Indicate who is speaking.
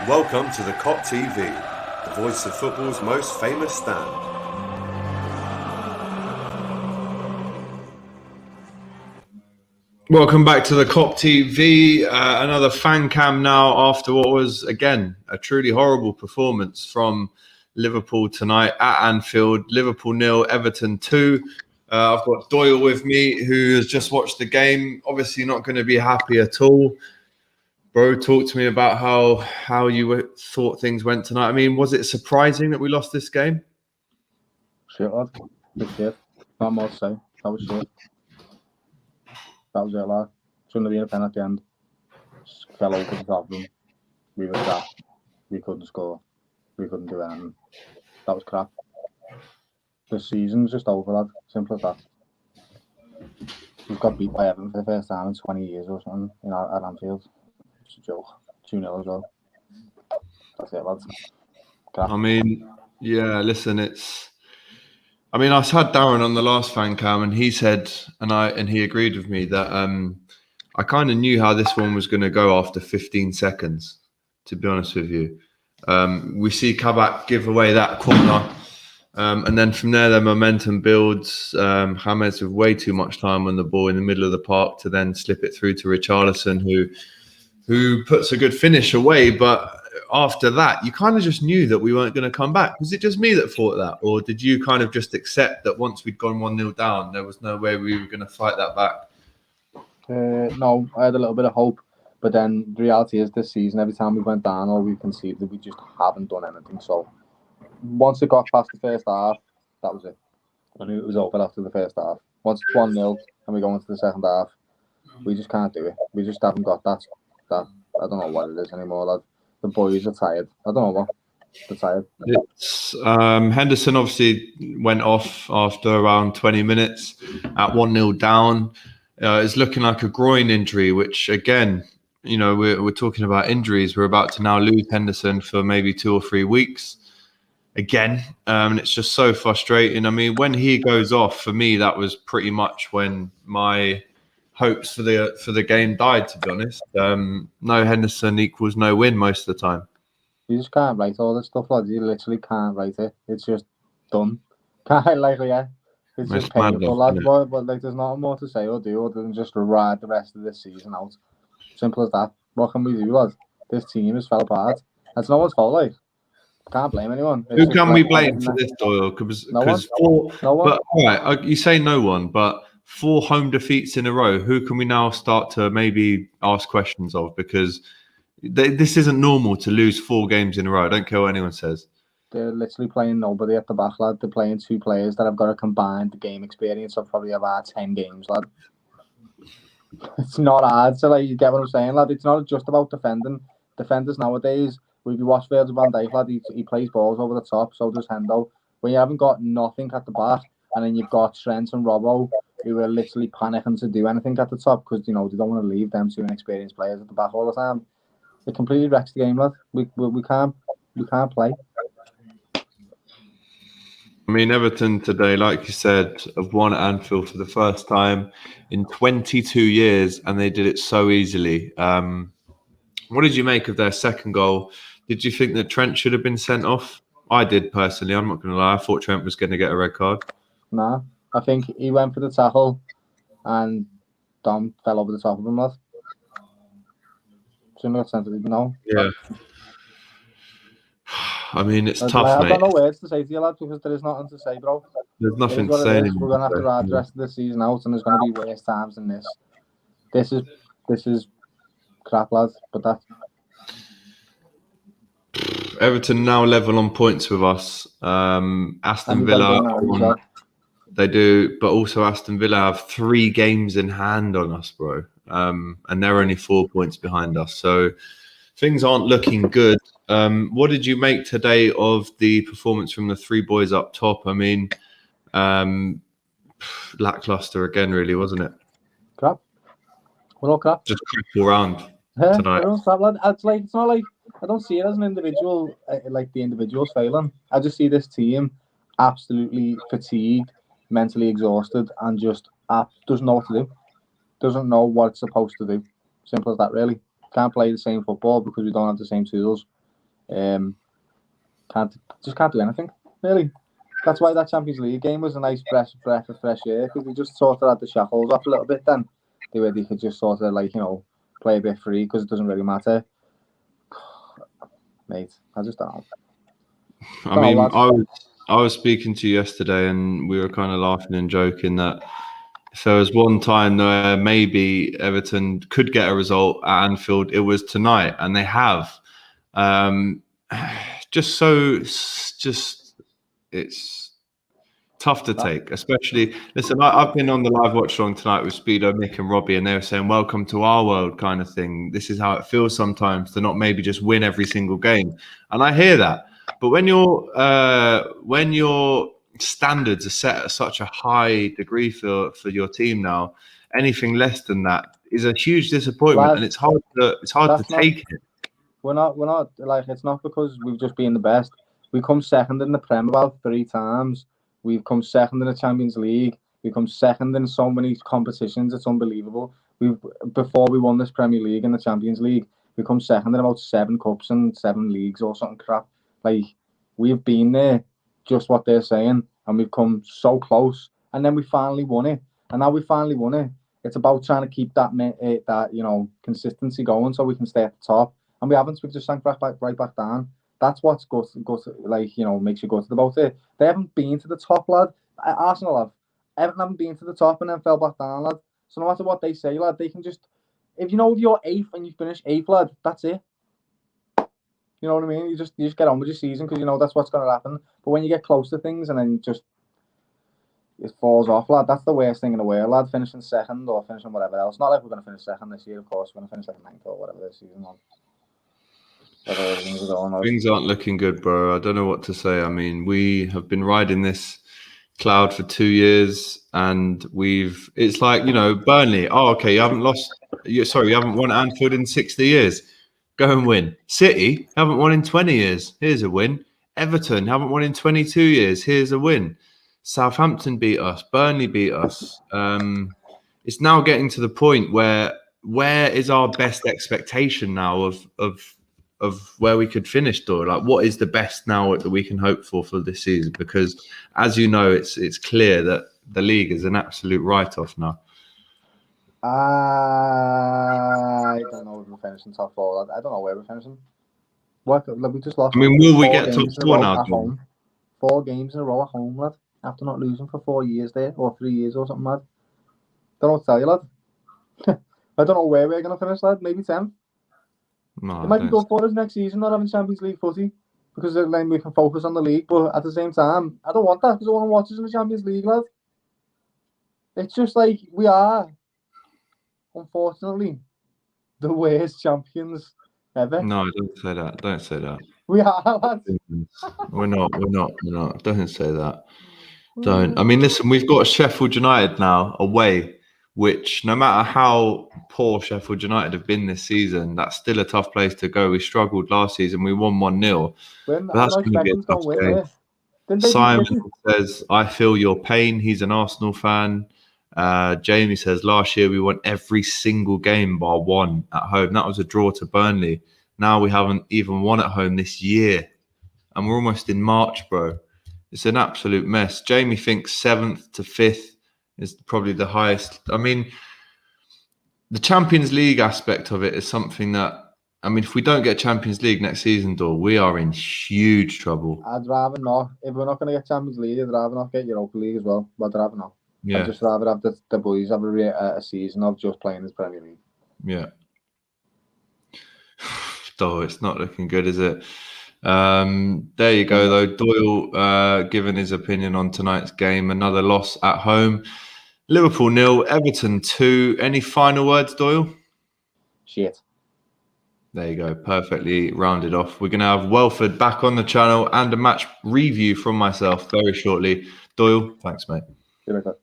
Speaker 1: Welcome to the Kop TV, the voice of football's most famous stand.
Speaker 2: Welcome back to the Kop TV. Another fan cam now after what was, again, a truly horrible performance from Liverpool tonight at Anfield. Liverpool 0, Everton 2. I've got Doyle with me, who has just watched the game. Obviously not going to be happy at all. Bro, talk to me about how you thought things went tonight. I mean, was it surprising that we lost this game?
Speaker 3: Shit, lad. Big shit. Not more to say. That was shit. That was it, lad. Shouldn't have been a pen at the end. Just fell over the top of them. We were crap. We couldn't score. We couldn't do anything. That was crap. The season's just over, lad. Simple as that. We've got beat by Everton for the first time in 20 years or something at Anfield. It's a joke. 2-0 as well. That's it, lads. Crap.
Speaker 2: I mean, yeah, listen, I had Darren on the last fan cam, and he said, and he agreed with me that I kind of knew how this one was going to go after 15 seconds, to be honest with you. We see Kabak give away that corner, and then from there, the momentum builds. James with way too much time on the ball in the middle of the park to then slip it through to Richarlison, who puts a good finish away, but after that, you kind of just knew that we weren't going to come back. Was it just me that thought that? Or did you kind of just accept that once we'd gone 1-0 down, there was no way we were going to fight that back?
Speaker 3: No, I had a little bit of hope. But then the reality is this season, every time we went down or we conceded, we just haven't done anything. So once it got past the first half, that was it. I knew it was over after the first half. Once it's 1-0 and we go into the second half, we just can't do it. We just haven't got that. I don't know what it is anymore, lad. The boys are tired. I don't know what. They're tired.
Speaker 2: It's, Henderson obviously went off after around 20 minutes at 1-0 down. It's looking like a groin injury, which again, we're talking about injuries. We're about to now lose Henderson for maybe 2 or 3 weeks again. And it's just so frustrating. I mean, when he goes off, for me, that was pretty much when my hopes for the game died, to be honest. No Henderson equals no win most of the time.
Speaker 3: You just can't write all this stuff, lad. You literally can't write it. It's just done. Can't, yeah. It's just painful, lad. But there's nothing more to say or do other than just ride the rest of this season out. Simple as that. What can we do, lad? This team has fell apart. That's no one's fault, like. Can't blame anyone.
Speaker 2: Who can we blame for this, Doyle?
Speaker 3: No one.
Speaker 2: But all right, you say no one, but 4 home defeats in a row, who can we now start to maybe ask questions of? Because this isn't normal to lose 4 games in a row. I don't care what anyone says.
Speaker 3: They're literally playing nobody at the back, lad. They're playing 2 players that have got a combined game experience of probably about 10 games, lad. It's not hard. So, you get what I'm saying, lad? It's not just about defending. Defenders nowadays, if you watch Virgil van Dijk, lad, he plays balls over the top, so does Hendo. When you haven't got nothing at the back, and then you've got Trent and Robbo, who are literally panicking to do anything at the top because, they don't want to leave them 2 inexperienced players at the back all the time. It completely wrecks the game, lad. We can't play.
Speaker 2: I mean, Everton today, like you said, have won at Anfield for the first time in 22 years, and they did it so easily. What did you make of their second goal? Did you think that Trent should have been sent off? I did, personally. I'm not going to lie. I thought Trent was going to get a red card.
Speaker 3: Nah, I think he went for the tackle and Dom fell over the top of him, lad. Similar sense, no.
Speaker 2: Yeah. I mean, it's tough,
Speaker 3: I've
Speaker 2: mate.
Speaker 3: got no words to say to you, lad, because there is nothing to say, bro.
Speaker 2: There's nothing to say anymore.
Speaker 3: We're going to have to ride the rest of the season out, and there's going to be worse times than this. This is crap, lad, but that's...
Speaker 2: Everton now level on points with us. Aston Villa... They do, but also Aston Villa have 3 games in hand on us, bro. And they're only 4 points behind us. So things aren't looking good. What did you make today of the performance from the 3 boys up top? I mean, lackluster again, really, wasn't it?
Speaker 3: Crap. Well, all crap.
Speaker 2: Just crap all round tonight.
Speaker 3: It's not like I don't see it as an individual, like the individuals failing. I just see this team absolutely fatigued, mentally exhausted, and just doesn't know what to do. Doesn't know what it's supposed to do. Simple as that, really. Can't play the same football because we don't have the same tools. Can't do anything really. That's why that Champions League game was a nice breath of fresh air, because we just sort of had the shackles off a little bit then. They could just sort of play a bit free, because it doesn't really matter. Mate, I just don't know.
Speaker 2: I was speaking to you yesterday, and we were kind of laughing and joking that if there was one time where maybe Everton could get a result at Anfield, it was tonight, and they have. It's tough to take, especially. Listen, I've been on the live watch along tonight with Speedo, Mick, and Robbie, and they were saying, "Welcome to our world," kind of thing. This is how it feels sometimes to not maybe just win every single game, and I hear that. But when your standards are set at such a high degree for your team now, anything less than that is a huge disappointment, and it's hard to take it.
Speaker 3: We're not it's not because we've just been the best. We come second in the Prem about 3 times. We've come second in the Champions League. We've come second in so many competitions. It's unbelievable. Before we won this Premier League and the Champions League, we come second in about 7 cups and 7 leagues or something crap. We've been there, just what they're saying, and we've come so close. And then we finally won it. And now we finally won it. It's about trying to keep that consistency going so we can stay at the top. And we haven't. We've just sank right back down. That's what's makes you gutted about it. They haven't been to the top, lad. Arsenal have. Everton haven't been to the top and then fell back down, lad. So no matter what they say, lad, they can just, if you're 8th and you finish 8th, lad, that's it. You know what I mean? You just get on with your season, because that's what's going to happen. But when you get close to things and then it falls off, lad, that's the worst thing in the world, lad. Finishing second or finishing whatever else. Not like we're going to finish second this year, of course. We're going to finish 9th or whatever this season.
Speaker 2: Things aren't looking good, bro. I don't know what to say. I mean, we have been riding this cloud for 2 years, and it's like, Burnley. Oh, okay, you haven't won at Anfield in 60 years. Go and win. City haven't won in 20 years. Here's a win. Everton haven't won in 22 years. Here's a win. Southampton beat us. Burnley beat us. It's now getting to the point where is our best expectation now of where we could finish, Doyle? Like, what is the best now that we can hope for this season? Because, as you know, it's clear that the league is an absolute write-off now.
Speaker 3: I don't know if we're finishing top 4. I don't know where we're finishing. We just lost.
Speaker 2: I mean, will we get top 4 now?
Speaker 3: At home. 4 games in a row at home, lad. After not losing for 4 years there, or 3 years or something, lad. Don't know what to tell you, lad. I don't know where we're going to finish, lad. Maybe 10th.
Speaker 2: No,
Speaker 3: it might be good for us next season, not having Champions League footy, because then we can focus on the league. But at the same time, I don't want that, because I want to watch us in the Champions League, lad. It's just like we are, unfortunately, the worst champions ever.
Speaker 2: No, don't say that. Don't say that.
Speaker 3: We are, lad.
Speaker 2: We're not. Don't say that. Don't. I mean, listen, we've got Sheffield United now away, which, no matter how poor Sheffield United have been this season, that's still a tough place to go. We struggled last season. We won 1-0. But that's going to be a tough game. Simon says, I feel your pain. He's an Arsenal fan. Jamie says, last year we won every single game bar 1 at home. That was a draw to Burnley. Now we haven't even won at home this year. And we're almost in March, bro. It's an absolute mess. Jamie thinks 7th to 5th is probably the highest. I mean, the Champions League aspect of it is something that, I mean, if we don't get Champions League next season, Doyle, we are in huge trouble.
Speaker 3: I'd rather not. If we're not going to get Champions League, I'd rather not get Europa League as well. But I'd rather not.
Speaker 2: Yeah.
Speaker 3: I'd just rather have the boys have a season of just playing this Premier League.
Speaker 2: Yeah. Doyle, it's not looking good, is it? There you go, though. Doyle giving his opinion on tonight's game. Another loss at home. Liverpool 0, Everton 2. Any final words, Doyle?
Speaker 3: Shit.
Speaker 2: There you go. Perfectly rounded off. We're going to have Welford back on the channel and a match review from myself very shortly. Doyle, thanks, mate.
Speaker 3: See you later.